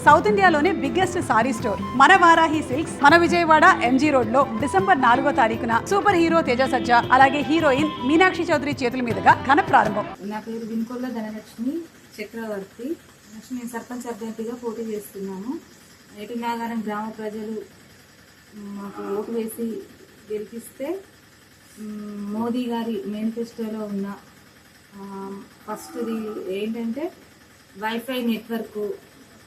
South ఇండియాలోనే biggest sorry store మన Varahi silks మన విజయవాడ ఎంజీ రోడ్ లో డిసెంబర్ 4వ తారీఖున సూపర్ హీరో తేజ సజ్జా అలాగే హీరోయిన్ మీనాక్షి చౌదరి చేతుల మీదుగా ఘన ప్రారంభం. నా పేరు వినుకొల్ల ధనలక్ష్మి చక్రవర్తి. నేను సర్పంచ్ అభ్యర్థిగా పోటీ చేస్తున్నాను. ఏటి నాగారం గ్రామ ప్రజలు మాకు ఓటు వేసి గెలిపిస్తే మోదీ గారి మేనిఫెస్టోలో ఉన్న ఫస్ట్ది ఏంటంటే వైఫై నెట్వర్క్,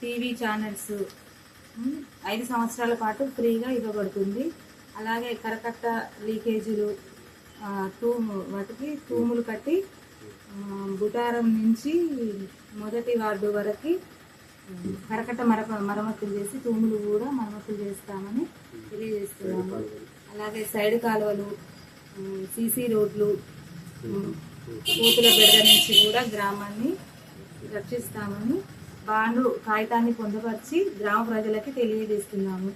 టీవీ ఛానల్స్ 5 సంవత్సరాల పాటు ఫ్రీగా ఇవ్వబడుతుంది. అలాగే కరకట్ట లీకేజీలు వాటికి తూములు కట్టి బుటారం నుంచి మొదటి వార్డు వరకు కరకట్ట మరమ్మతులు చేసి తూములు కూడా మరమ్మతులు చేస్తామని తెలియజేస్తున్నాము. అలాగే సైడ్ కాలువలు, సీసీ రోడ్లు, కూతుల బెడద నుంచి కూడా గ్రామాన్ని రక్షిస్తామని బాండు కాగితాన్ని పొందుపరిచి గ్రామ ప్రజలకి తెలియజేస్తున్నాము.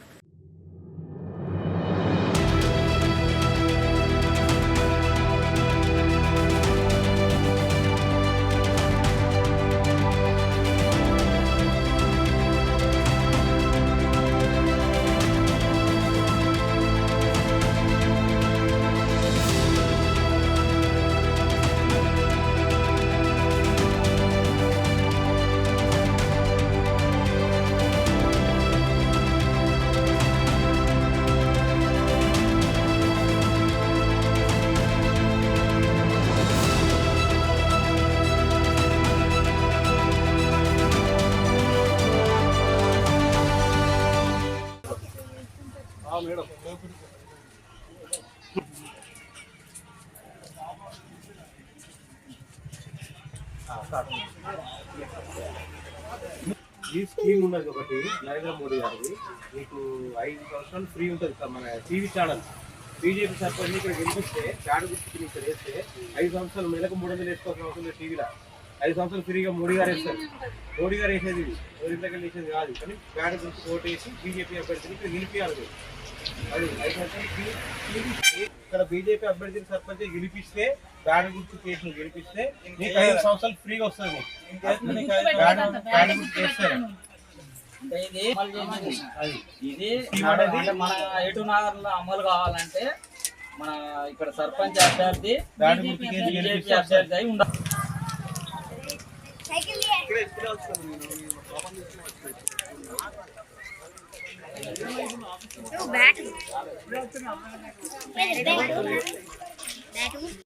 ఈ స్కీమ్ ఉన్నది ఒకటి నరేంద్ర మోడీ గారిది. మీకు 5 సంవత్సరాలు ఫ్రీ ఉంటుంది మన టీవీ ఛానల్. బీజేపీ సర్పంచ్ ఇక్కడ గెలిపిస్తే చాడు గుర్తుకి ఇక్కడ వేస్తే 5 సంవత్సరాలు నెలకు 300 వేసుకోవాల్సిన అవసరం లేదు. టీవీలో 5 సంవత్సరాలు ఫ్రీగా మోడీ గారు వేస్తారు. మోడీ గారు వేసేది ఎవరి దగ్గర వేసేది కాదు. కానీ చాడు గుర్తు ఓటు వేసి బీజేపీ అభ్యర్థిని ఇక్కడ గెలిపించాలి. అది 5 సంవత్సరాలు ఇక్కడ బీజేపీ అభ్యర్థిని సర్పంచ్ గెలిపిస్తే బ్యాడ్ గుర్తు కేసును గెలిపిస్తే మీకు 5 సంవత్సరాలు ఫ్రీగా వస్తుంది. ఇది మన ఎటు నగర్లో అమలు కావాలంటే మన ఇక్కడ సర్పంచ్ అభ్యర్థి బీజేపీ అభ్యర్థి అయి ఉండాలి.